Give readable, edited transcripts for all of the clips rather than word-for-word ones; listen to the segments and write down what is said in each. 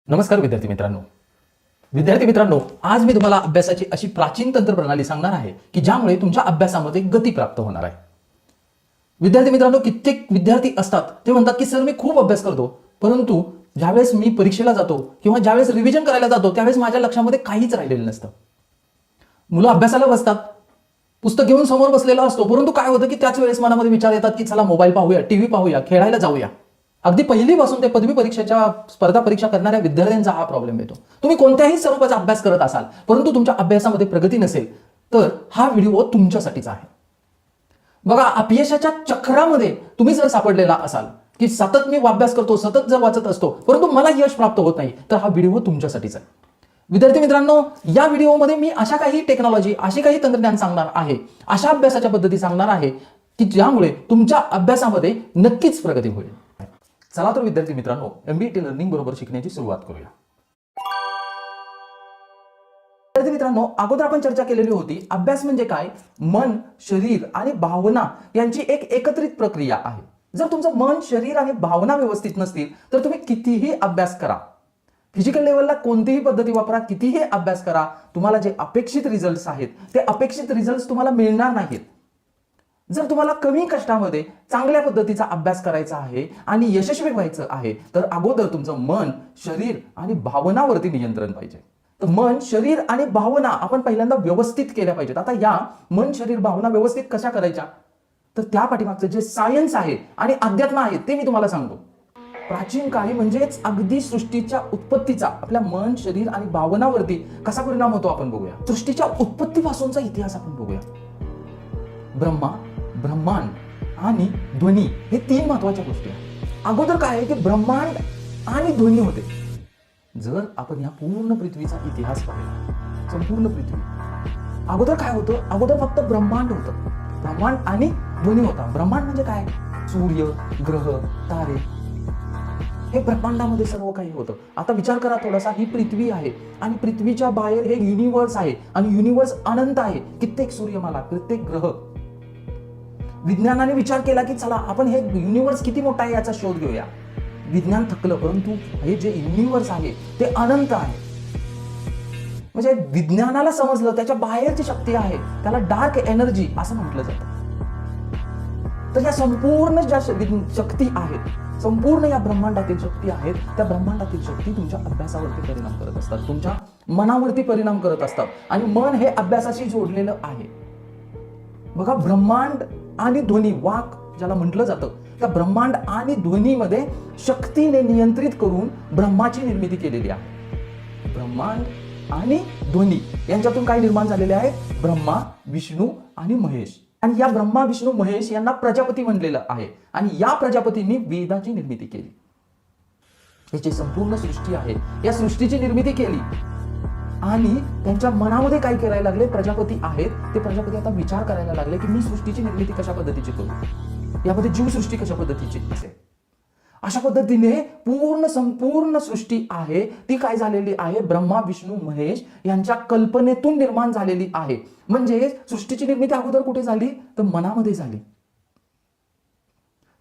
नमस्कार विद्यार्थी मित्रांनो, आज मी तुम्हाला अभ्यासाची अशी प्राचीन तंत्रप्रणाली सांगणार आहे की ज्यामुळे तुमच्या अभ्यासामध्ये गती प्राप्त होणार आहे. विद्यार्थी मित्रांनो, कित्येक विद्यार्थी असतात ते म्हणतात की सर मी खूप अभ्यास करतो, परंतु ज्यावेळेस मी परीक्षेला जातो किंवा ज्यावेळेस रिव्हिजन करायला जातो त्यावेळेस माझ्या लक्षामध्ये काहीच राहिलेलं नसतं. मुलं अभ्यासाला बसतात, पुस्तक घेऊन समोर बसलेला असतो, परंतु काय होतं की त्याच वेळेस मनामध्ये विचार येतात की चला मोबाईल पाहूया, टीव्ही पाहूया, खेळायला जाऊया. अगदी पहिलीपासून ते पदवी परीक्षेच्या स्पर्धा परीक्षा करणाऱ्या विद्यार्थ्यांचा हा प्रॉब्लेम येतो. तुम्ही कोणत्याही स्वरूपाचा अभ्यास करत असाल परंतु तुमच्या अभ्यासामध्ये प्रगती नसेल तर हा व्हिडिओ तुमच्यासाठीच आहे. बघा, अपयशाच्या चक्रामध्ये तुम्ही जर सापडलेला असाल की सतत मी अभ्यास करतो, सतत जर वाचत असतो परंतु मला यश प्राप्त होत नाही, तर हा व्हिडिओ तुमच्यासाठीच आहे. विद्यार्थी मित्रांनो, या व्हिडिओमध्ये मी अशा काही टेक्नॉलॉजी, अशी काही तंत्रज्ञान सांगणार आहे, अशा अभ्यासाच्या पद्धती सांगणार आहे की ज्यामुळे तुमच्या अभ्यासामध्ये नक्कीच प्रगती होईल. चला तर विद्यार्थी मित्रांनो, MBA लर्निंग बरोबर शिकण्याची सुरुवात करूया. विद्यार्थी मित्रांनो, अगोदर आपण चर्चा केलेली होती अभ्यास म्हणजे काय, मन, शरीर आणि भावना यांची एक एकत्रित प्रक्रिया आहे. जर तुमचं मन, शरीर आणि भावना व्यवस्थित नसतील तर तुम्ही कितीही अभ्यास करा, फिजिकल लेवलला कोणतीही पद्धती वापरा, कितीही अभ्यास करा, तुम्हाला जे अपेक्षित रिझल्ट्स आहेत ते अपेक्षित रिझल्ट्स तुम्हाला मिळणार नाहीत. जर तुम्हाला कमी कष्टामध्ये चांगल्या पद्धतीचा अभ्यास करायचा आहे आणि यशस्वी व्हायचं आहे तर अगोदर तुमचं मन, शरीर आणि भावनावरती नियंत्रण पाहिजे. तर मन, शरीर आणि भावना आपण पहिल्यांदा व्यवस्थित केल्या पाहिजेत. आता या मन, शरीर, भावना व्यवस्थित कशा करायच्या, तर त्या पाठीमागचं जे सायन्स आहे आणि अध्यात्म आहे ते मी तुम्हाला सांगतो. प्राचीन काळी म्हणजेच अगदी सृष्टीच्या उत्पत्तीचा आपल्या मन, शरीर आणि भावनावरती कसा परिणाम होतो आपण बघूया. सृष्टीच्या उत्पत्तीपासूनचा इतिहास आपण बघूया. ब्रह्मा, ब्रह्मांड आणि ध्वनी हे तीन महत्वाच्या गोष्टी आहेत. अगोदर काय आहे की ब्रह्मांड आणि ध्वनी होते. जर आपण या पूर्ण पृथ्वीचा इतिहास पाहिला, संपूर्ण पृथ्वी, अगोदर काय होतं, अगोदर फक्त ब्रह्मांड होतं. ब्रह्मांड आणि ध्वनी होता. ब्रह्मांड म्हणजे काय, सूर्य, ग्रह, तारे, हे ब्रह्मांडामध्ये सर्व काही होतं. आता विचार करा थोडासा, ही पृथ्वी आहे आणि पृथ्वीच्या बाहेर हे युनिव्हर्स आहे आणि युनिव्हर्स अनंत आहे, कित्येक सूर्यमाला, प्रत्येक ग्रह. विज्ञानाने विचार केला की चला आपण हे युनिव्हर्स किती मोठा आहे याचा शोध घेऊया. विज्ञान थकलं, परंतु हे जे युनिव्हर्स आहे ते अनंत आहे. म्हणजे विज्ञानाला समजलं त्याच्या बाहेरची शक्ती आहे, त्याला डार्क एनर्जी असं म्हटलं जातं. तर या संपूर्ण ज्या शक्ती आहेत, संपूर्ण या ब्रह्मांडातील शक्ती आहेत, त्या ब्रह्मांडातील शक्ती तुमच्या अभ्यासावरती परिणाम करत असतात, तुमच्या मनावरती परिणाम करत असतात आणि मन हे अभ्यासाशी जोडलेलं आहे. बघा, ब्रह्मांड आणि ध्वनी, वाक ज्याला म्हटलं जातं, त्या ब्रह्मांड आणि ध्वनीमध्ये शक्तीने नियंत्रित करून ब्रह्माची निर्मिती केलेली आहे. ब्रह्मांड आणि ध्वनी यांच्यातून काय निर्माण झालेले आहे, ब्रह्मा, विष्णू आणि महेश. आणि या ब्रह्मा, विष्णू, महेश यांना प्रजापती म्हणलेलं आहे आणि या प्रजापतींनी वेदाची निर्मिती केली. ही जी संपूर्ण सृष्टी आहे या सृष्टीची निर्मिती केली आणि त्यांच्या मनामध्ये काय करायला लागले, प्रजापती आहेत ते प्रजापती आता विचार करायला लागले की मी सृष्टीची निर्मिती कशा पद्धतीची करू, यामध्ये जीवसृष्टी कशा पद्धतीची असेल. अशा पद्धतीने संपूर्ण सृष्टी आहे ती काय झालेली आहे, ब्रह्मा, विष्णू, महेश यांच्या कल्पनेतून निर्माण झालेली आहे. म्हणजे सृष्टीची निर्मिती अगोदर कुठे झाली, तर मनामध्ये झाली.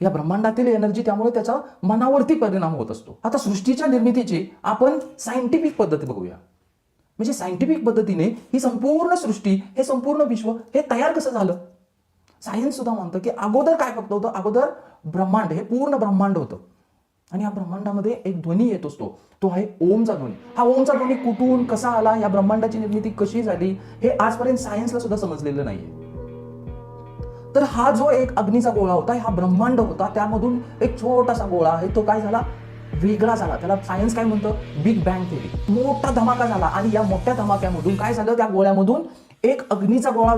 या ब्रह्मांडातील एनर्जी त्यामुळे त्याचा मनावरती परिणाम होत असतो. आता सृष्टीच्या निर्मितीची आपण सायंटिफिक पद्धती बघूया. म्हणजे सायंटिफिक पद्धतीने ही संपूर्ण सृष्टी, हे संपूर्ण विश्व हे तयार कसं झालं. सायन्स सुद्धा म्हणतं की अगोदर काय फक्त होतं, अगोदर ब्रह्मांड, हे पूर्ण ब्रह्मांड होतं आणि या ब्रह्मांडामध्ये एक ध्वनी येत असतो, तो आहे ओमचा ध्वनी. हा ओमचा ध्वनी कुठून कसा आला, या ब्रह्मांडाची निर्मिती कशी झाली हे आजपर्यंत सायन्सला सुद्धा समजलेलं नाहीये. तर हा जो एक अग्नीचा गोळा होता, हा ब्रह्मांड होता, त्यामधून एक छोटासा गोळा आहे, तो काय झाला, वेगळा झाला. त्याला सायन्स काय म्हणतं, बिग बँग थेरी. मोठा धमाका झाला आणि या मोठ्या धमाक्यामधून काय झालं, त्या गोळ्यामधून एक अग्नीचा गोळा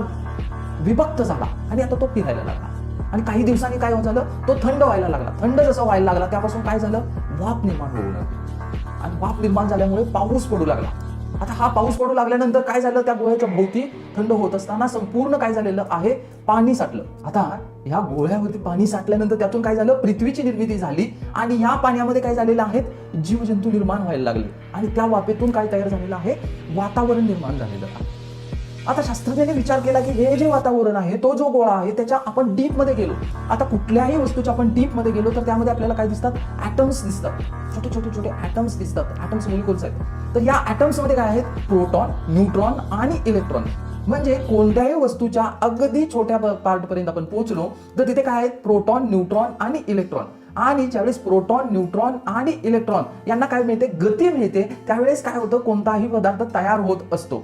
विभक्त झाला आणि आता तो फिरायला लागला. आणि काही दिवसांनी काय झालं, तो थंड व्हायला लागला. थंड जसं व्हायला लागला त्यापासून काय झालं, वाफ निर्माण होऊ लागली आणि वाफ निर्माण झाल्यामुळे पाऊस पडू लागला. आता हा पाऊस पडू लागल्यानंतर काय झालं, त्या गोळ्याच्या भोवती थंड होत असताना संपूर्ण काय झालेलं आहे, पाणी साठलं. आता ह्या गोळ्यावरती पाणी साठल्यानंतर त्यातून काय झालं, पृथ्वीची निर्मिती झाली आणि या पाण्यामध्ये काय झालेलं आहेत, जीवजंतू निर्माण व्हायला लागले आणि त्या वाफेतून काय तयार झालेलं आहे, वातावरण निर्माण झालेलं आहे. आता शास्त्रज्ञांनी विचार केला की हे जे वातावरण आहे, तो जो गोळा आहे, त्याच्या आपण डीप मध्ये गेलो. आता कुठल्याही वस्तूच्या आपण डीप मध्ये गेलो तर त्यामध्ये आपल्याला काय दिसतात? ऍटम्स दिसतात, छोटे छोटे छोटे ऍटम्स दिसतात. ऍटम्स मोलिक्युल्स आहेत. तर या ऍटम्स मध्ये काय आहेत? प्रोटॉन, न्यूट्रॉन आणि इलेक्ट्रॉन. म्हणजे कोणत्याही वस्तूच्या अगदी छोट्या पार्ट पर्यंत आपण पोहोचलो तर तिथे काय आहेत? प्रोटॉन, न्यूट्रॉन आणि इलेक्ट्रॉन. आणि ज्यावेळेस प्रोटॉन, न्यूट्रॉन आणि इलेक्ट्रॉन यांना काय मिळते? गती मिळते. त्यावेळेस काय होतं? कोणताही पदार्थ तयार होत असतो.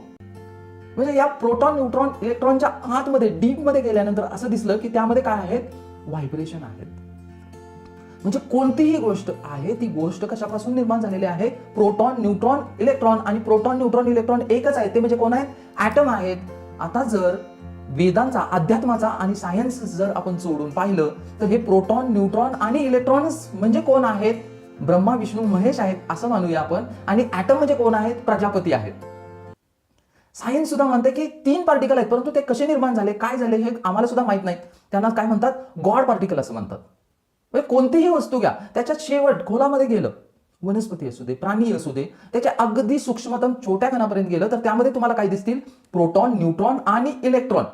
म्हणजे या प्रोटॉन, न्यूट्रॉन, इलेक्ट्रॉनच्या आतमध्ये डीप मध्ये गेल्यानंतर असं दिसलं की त्यामध्ये काय आहेत? व्हायब्रेशन आहेत. म्हणजे कोणतीही गोष्ट आहे ती गोष्ट कशापासून निर्माण झालेली आहे? Proton, neutron, electron. आणि प्रोटॉन, न्यूट्रॉन, इलेक्ट्रॉन एकच आहे, ते म्हणजे कोण आहेत? ऍटम आहेत. आता जर वेदांचा, अध्यात्माचा आणि सायन्स जर आपण सोडून पाहिलं तर हे प्रोटॉन, न्यूट्रॉन आणि इलेक्ट्रॉन्स म्हणजे कोण आहेत? ब्रह्मा, विष्णू, महेश आहेत असं मानूया आपण. आणि ऍटम म्हणजे कोण आहेत? प्रजापती आहेत. सायन्स सुद्धा म्हणते की 3 पार्टिकल आहेत, परंतु ते कसे निर्माण झाले, काय झाले हे आम्हाला सुद्धा माहित नाही. त्यांना काय म्हणतात? गॉड पार्टिकल असं म्हणतात. म्हणजे कोणतीही वस्तू घ्या, त्याच्यात शेवट खोलामध्ये गेलं, वनस्पती असू दे, प्राणी असू दे, त्याच्या अगदी सूक्ष्मतम छोट्या कणापर्यंत गेलं तर त्यामध्ये तुम्हाला काय दिसतील? प्रोटॉन, न्यूट्रॉन आणि इलेक्ट्रॉन.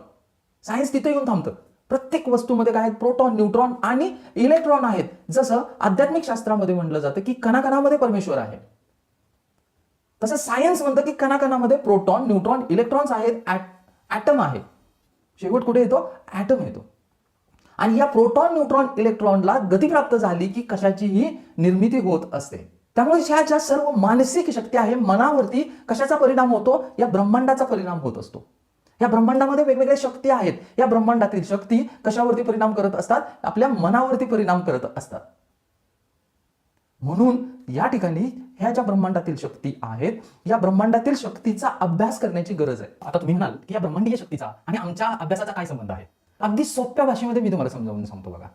सायन्स तिथे येऊन थांबतं. प्रत्येक वस्तूमध्ये काय आहेत? प्रोटॉन, न्यूट्रॉन आणि इलेक्ट्रॉन आहेत. जसं आध्यात्मिक शास्त्रामध्ये म्हटलं जातं की कणाकणामध्ये परमेश्वर आहे, तसं सायन्स म्हणतं की कणाकणामध्ये प्रोटॉन, न्यूट्रॉन, इलेक्ट्रॉन्स आहेत, ऍटम आहे. शेवट कुठे येतो? ऍटम येतो. आणि या प्रोटॉन, न्यूट्रॉन, इलेक्ट्रॉनला गती प्राप्त झाली की कशाचीही निर्मिती होत असते. त्यामुळे ह्या ज्या सर्व मानसिक शक्ती आहे, मनावरती कशाचा परिणाम होतो? या ब्रह्मांडाचा परिणाम होत असतो. या ब्रह्मांडामध्ये वेगवेगळ्या शक्ती आहेत. या ब्रह्मांडातील शक्ती कशावरती परिणाम करत असतात? आपल्या मनावरती परिणाम करत असतात. म्हणून या ठिकाणी ह्या ज्या ब्रह्मांडातील शक्ती आहेत, या ब्रह्मांडातील शक्तीचा अभ्यास करण्याची गरज आहे. आता तुम्ही म्हणाल की या ब्रह्मांडीय शक्तीचा आणि आमच्या अभ्यासाचा काय संबंध आहे? अगदी सोप्या भाषेमध्ये मी तुम्हाला समजावून सांगतो बघा.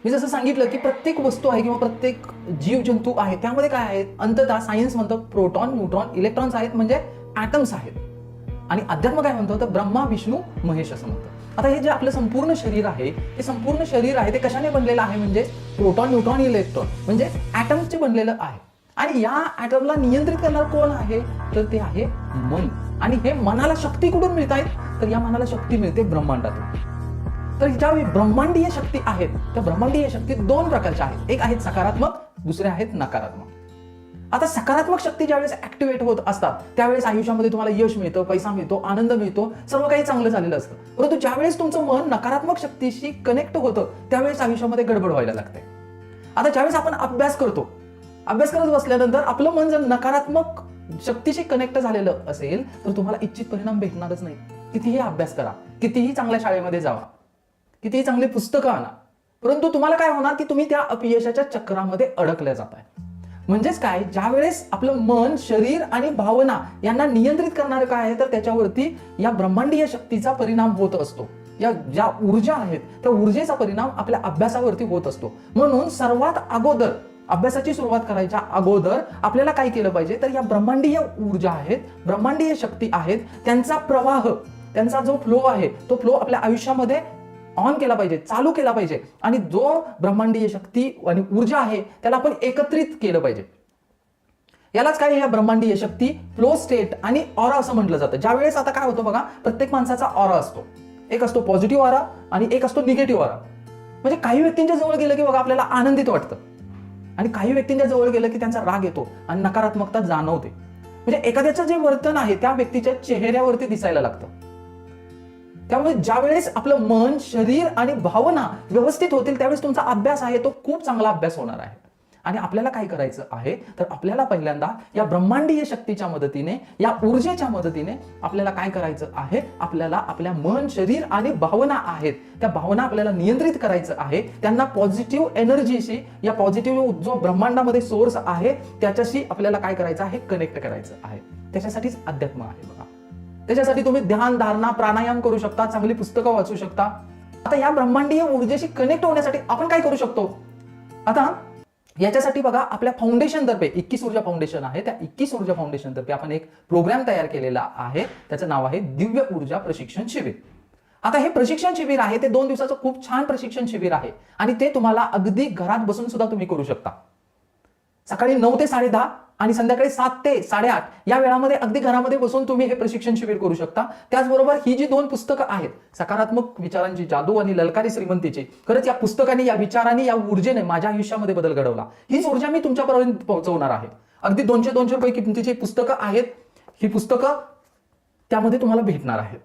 मी जसं सांगितलं की प्रत्येक वस्तू आहे किंवा प्रत्येक जीवजंतू आहे, त्यामध्ये काय आहेत? अंततः सायन्स म्हणतं प्रोटॉन, न्यूट्रॉन, इलेक्ट्रॉन्स आहेत, म्हणजे ऍटम्स आहेत. आणि अध्यात्म काय म्हणतो? तर ब्रह्मा, विष्णू, महेश असं म्हणतं. आता हे जे आपलं संपूर्ण शरीर आहे, ते संपूर्ण शरीर आहे ते कशाने बनलेलं आहे? म्हणजे प्रोटॉन, न्यूट्रॉन, इलेक्ट्रॉन म्हणजे ऍटम्सचे बनलेलं आहे. आणि या ऍटमला नियंत्रित करणार कोण आहे? तर ते आहे मन. आणि हे मनाला शक्ती कुठून मिळत आहेत? तर या मनाला शक्ती मिळते ब्रह्मांडातून. तर ज्या ब्रह्मांडीय शक्ती आहेत, त्या ब्रह्मांडीय शक्ती 2 प्रकारच्या आहेत. एक आहेत सकारात्मक, दुसरे आहेत नकारात्मक. आता सकारात्मक शक्ती ज्यावेळेस ऍक्टिव्हेट होत असतात त्यावेळेस आयुष्यामध्ये तुम्हाला यश मिळतं, पैसा मिळतो, आनंद मिळतो, सर्व काही चांगलं झालेलं असतं. परंतु ज्यावेळेस तुमचं मन नकारात्मक शक्तीशी कनेक्ट होतं त्यावेळेस आयुष्यामध्ये गडबड व्हायला लागते. आता ज्यावेळेस आपण अभ्यास करत बसल्यानंतर आपलं मन जर नकारात्मक शक्तीशी कनेक्ट झालेलं असेल तर तुम्हाला इच्छित परिणाम भेटणारच नाही. कितीही अभ्यास करा, कितीही चांगल्या शाळेमध्ये जावा, कितीही चांगली पुस्तकं आणा, परंतु तुम्हाला काय होणार की तुम्ही त्या अपयशाच्या चक्रामध्ये अडकल्या जाताय. म्हणजेच काय? ज्यावेळेस आपलं मन, शरीर आणि भावना यांना नियंत्रित करणारं काय आहे तर त्याच्यावरती या ब्रह्मांडीय शक्तीचा परिणाम होत असतो. या ज्या ऊर्जा आहेत त्या ऊर्जेचा परिणाम आपल्या अभ्यासावरती होत असतो. म्हणून सर्वात अगोदर अभ्यासाची सुरुवात करायच्या अगोदर आपल्याला काय केलं पाहिजे? तर या ब्रह्मांडीय ऊर्जा आहेत, ब्रह्मांडीय शक्ती आहेत, त्यांचा प्रवाह, त्यांचा जो फ्लो आहे तो फ्लो आपल्या आयुष्यामध्ये ऑन केला पाहिजे, चालू केला पाहिजे. आणि जो ब्रह्मांडीय शक्ती आणि ऊर्जा आहे त्याला आपण एकत्रित केलं पाहिजे. यालाच काय? या ब्रह्मांडीय शक्ती, फ्लो स्टेट आणि ऑरा असं म्हटलं जातं. ज्यावेळेस आता काय होतं बघा, प्रत्येक माणसाचा ऑरा असतो. एक असतो पॉझिटिव्ह ऑरा आणि एक असतो निगेटिव्ह ऑरा. म्हणजे काही व्यक्तींच्या जवळ गेलं की बघा आपल्याला आनंदित वाटतं आणि काही व्यक्तींच्या जवळ गेलं की त्यांचा राग येतो आणि नकारात्मकता जाणवते. म्हणजे एखाद्याचं जे वर्तन आहे त्या व्यक्तीच्या चेहऱ्यावरती दिसायला लागतं. त्यामुळे ज्यावेळेस आपलं मन, शरीर आणि भावना व्यवस्थित होतील त्यावेळेस तुमचा अभ्यास आहे तो खूप चांगला अभ्यास होणार आहे. आणि आपल्याला काय करायचं आहे तर आपल्याला पहिल्यांदा या ब्रह्मांडीय शक्तीच्या मदतीने, या ऊर्जेच्या मदतीने आपल्याला काय करायचं आहे? आपल्याला आपल्या मन, शरीर आणि भावना आहेत त्या भावना आपल्याला नियंत्रित करायचं आहे. त्यांना पॉझिटिव्ह एनर्जीशी, या पॉझिटिव्ह जो ब्रह्मांडामध्ये सोर्स आहे त्याच्याशी आपल्याला काय करायचं आहे? कनेक्ट करायचं आहे. त्याच्यासाठीच अध्यात्म आहे बघा. त्याच्यासाठी तुम्ही ध्यान, धारणा, प्राणायाम करू शकता, चांगली पुस्तकं वाचू शकता. आता या ब्रह्मांडीय ऊर्जेशी कनेक्ट होण्यासाठी आपण काय करू शकतो? आता याच्यासाठी बघा आपल्या फाउंडेशन तर्फे 21 ऊर्जा फाउंडेशन आहे, त्या 21 ऊर्जा फाउंडेशन तर्फे आपण एक प्रोग्राम तयार केलेला आहे. त्याचं नाव आहे दिव्य ऊर्जा प्रशिक्षण शिबिर. आता हे प्रशिक्षण शिबिर आहे ते 2 दिवसाचं खूप छान प्रशिक्षण शिबिर आहे आणि ते तुम्हाला अगदी घरात बसून सुद्धा तुम्ही करू शकता. सकाळी 9 ते 10:30 आणि संध्याकाळी 7 ते 8:30 या वेळामध्ये अगदी घरामध्ये बसून तुम्ही हे प्रशिक्षण शिबिर करू शकता. त्याचबरोबर ही जी 2 पुस्तकं आहेत, सकारात्मक विचारांची जादू आणि ललकारी श्रीमंतीची, खरंच या पुस्तकांनी, या विचारांनी, या ऊर्जेने माझ्या आयुष्यामध्ये बदल घडवला. हीच ऊर्जा मी तुमच्यापर्यंत पोहोचवणार आहे. अगदी 200 रुपये किमतीची पुस्तकं आहेत. ही पुस्तकं त्यामध्ये तुम्हाला भेटणार आहेत.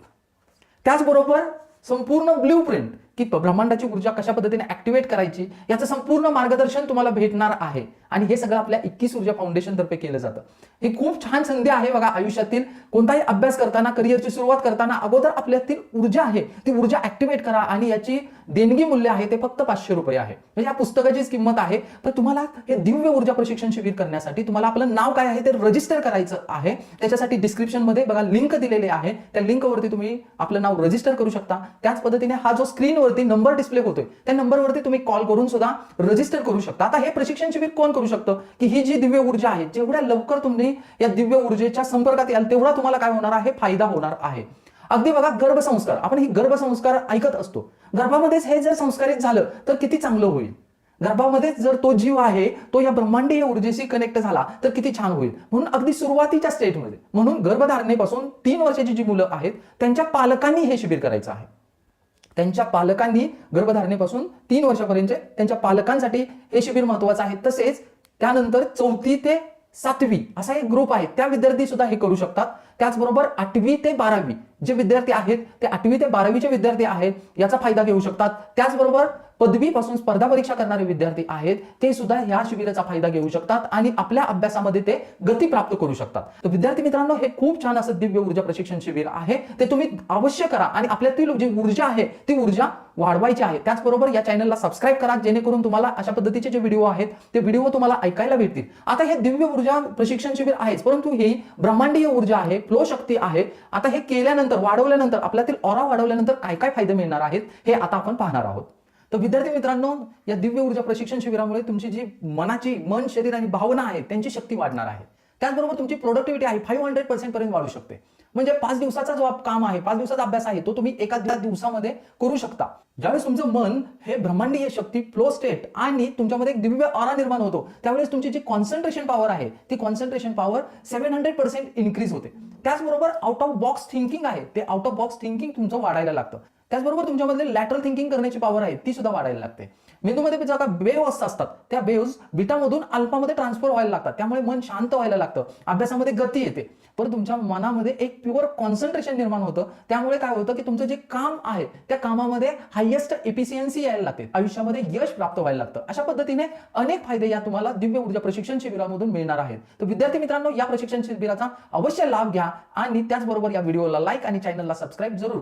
त्याचबरोबर संपूर्ण ब्ल्यूप्रिंट की ब्रह्मांडाची ऊर्जा कशा पद्धतीने ऍक्टिव्हेट करायची याचं संपूर्ण मार्गदर्शन तुम्हाला भेटणार आहे. आणि हे सगळं आपल्या 21 ऊर्जा फाउंडेशन तर्फे केलं जातं. ही खूप छान संधी आहे बघा. आयुष्यातील कोणताही अभ्यास करताना, करिअरची सुरुवात करताना अगोदर आपल्यातील ऊर्जा आहे ती ऊर्जा ऍक्टिव्हेट करा. आणि याची देणगी मूल्य आहे ते फक्त 500 रुपये आहे. म्हणजे या पुस्तकाचीच किंमत आहे. तर तुम्हाला हे दिव्य ऊर्जा प्रशिक्षण शिबिर करण्यासाठी तुम्हाला आपलं नाव काय आहे ते रजिस्टर करायचं आहे. त्याच्यासाठी डिस्क्रिप्शन मध्ये बघा लिंक दिलेले आहे. त्या लिंकवरती तुम्ही आपलं नाव रजिस्टर करू शकता. त्याच पद्धतीने हा जो स्क्रीनवरती नंबर डिस्प्ले होतोय त्या नंबरवरती तुम्ही कॉल करून सुद्धा रजिस्टर करू शकता. आता हे प्रशिक्षण शिबिर कोण करू शकतं की ही जी दिव्य ऊर्जा आहे, जेवढ्या लवकर तुम्ही या दिव्य ऊर्जेच्या संपर्कात याल तेवढा तुम्हाला काय होणार आहे, फायदा होणार आहे. अगदी बघा, गर्भसंस्कार, आपण ही गर्भसंस्कार ऐकत असतो. गर्भामध्येच हे जर संस्कारित झालं तर किती चांगलं होईल. गर्भामध्येच जर तो जीव आहे तो या ब्रह्मांडीय ऊर्जेशी कनेक्ट झाला तर किती छान होईल. म्हणून अगदी सुरुवातीच्या स्टेजमध्ये, म्हणून गर्भधारणेपासून 3 वर्षाची जी मुलं आहेत त्यांच्या पालकांनी हे शिबिर करायचं आहे. त्यांच्या पालकांनी गर्भधारणेपासून 3 वर्षापर्यंत त्यांच्या पालकांसाठी हे शिबिर महत्वाचं आहे. तसेच त्यानंतर 4थी ते 7वी असा एक ग्रुप आहे, त्या विद्यार्थी सुद्धा हे करू शकतात. त्याचबरोबर 8वी ते 12वी जे विद्यार्थी आहेत ते 8वी ते 12वीचे विद्यार्थी आहेत याचा फायदा घेऊ शकतात. त्याचबरोबर पदवीपासून स्पर्धा परीक्षा करणारे विद्यार्थी आहेत ते सुद्धा या शिबिराचा फायदा घेऊ शकतात आणि आपल्या अभ्यासामध्ये ते गती प्राप्त करू शकतात. तर विद्यार्थी मित्रांनो, हे खूप छान असं दिव्य ऊर्जा प्रशिक्षण शिबिर आहे. ते तुम्ही अवश्य करा आणि आपल्यातील जी ऊर्जा आहे ती ऊर्जा वाढवायची आहे. त्याचबरोबर या चॅनलला सबस्क्राईब करा, जेणेकरून तुम्हाला अशा पद्धतीचे जे व्हिडिओ आहेत ते व्हिडिओ तुम्हाला ऐकायला भेटतील. आता हे दिव्य ऊर्जा प्रशिक्षण शिबिर आहेच, परंतु ही ब्रह्मांडीय ऊर्जा आहे, फ्लो शक्ती आहे. आता हे केल्यानंतर, वाढवल्यानंतर, आपल्यातील ऑरा वाढवल्यानंतर काय काय फायदे मिळणार आहेत हे आता आपण पाहणार आहोत. तर विद्यार्थी मित्रांनो, या दिव्य ऊर्जा प्रशिक्षण शिबिरामुळे तुमची जी मन, शरीर आणि भावना आहे त्यांची शक्ती वाढणार आहे. त्याचबरोबर तुमची प्रोडक्टिव्हिटी आहे 500% पर्यंत वाढू शकते. म्हणजे 5 दिवसाचा जो काम आहे, 5 दिवसाचा अभ्यास आहे तो तुम्ही एका दिवसामध्ये करू शकता. ज्यावेळेस तुमचं मन हे ब्रह्मांडीय शक्ती, फ्लो स्टेट आणि तुमच्यामध्ये एक दिव्य ऑरा निर्माण होतो, त्यावेळेस तुमची जी कॉन्सन्ट्रेशन पॉवर आहे ती कॉन्सन्ट्रेशन पॉवर 700% इन्क्रीज होते. त्याचबरोबर आउट ऑफ बॉक्स थिंकिंग आहे ते आउट ऑफ बॉक्स थिंकिंग तुमचं वाढायला लागतं. त्याचबरोबर तुमच्यामध्ये लॅटरल थिंकिंग करण्याची पॉवर आहे ती सुद्धा वाढायला लागते. मेंदूमध्ये ज्या वेव्स असतात त्या वेव्स बीटामधून अल्फामध्ये ट्रान्सफर व्हायला लागतात. त्यामुळे मन शांत व्हायला लागतं, अभ्यासामध्ये गती येते. पण तुमच्या मनामध्ये एक प्युअर कॉन्सन्ट्रेशन निर्माण होतं. त्यामुळे काय होतं की तुमचं जे काम आहे त्या कामामध्ये हायेस्ट एफिशियन्सी यायला लागते, आयुष्यामध्ये यश प्राप्त व्हायला लागतं. अशा पद्धतीने अनेक फायदे या तुम्हाला दिव्य ऊर्जा प्रशिक्षण शिबिरामधून मिळणार आहेत. तर विद्यार्थी मित्रांनो, या प्रशिक्षण शिबिराचा अवश्य लाभ घ्या आणि त्याचबरोबर या व्हिडिओला लाईक आणि चॅनलला सबस्क्राईब जरूर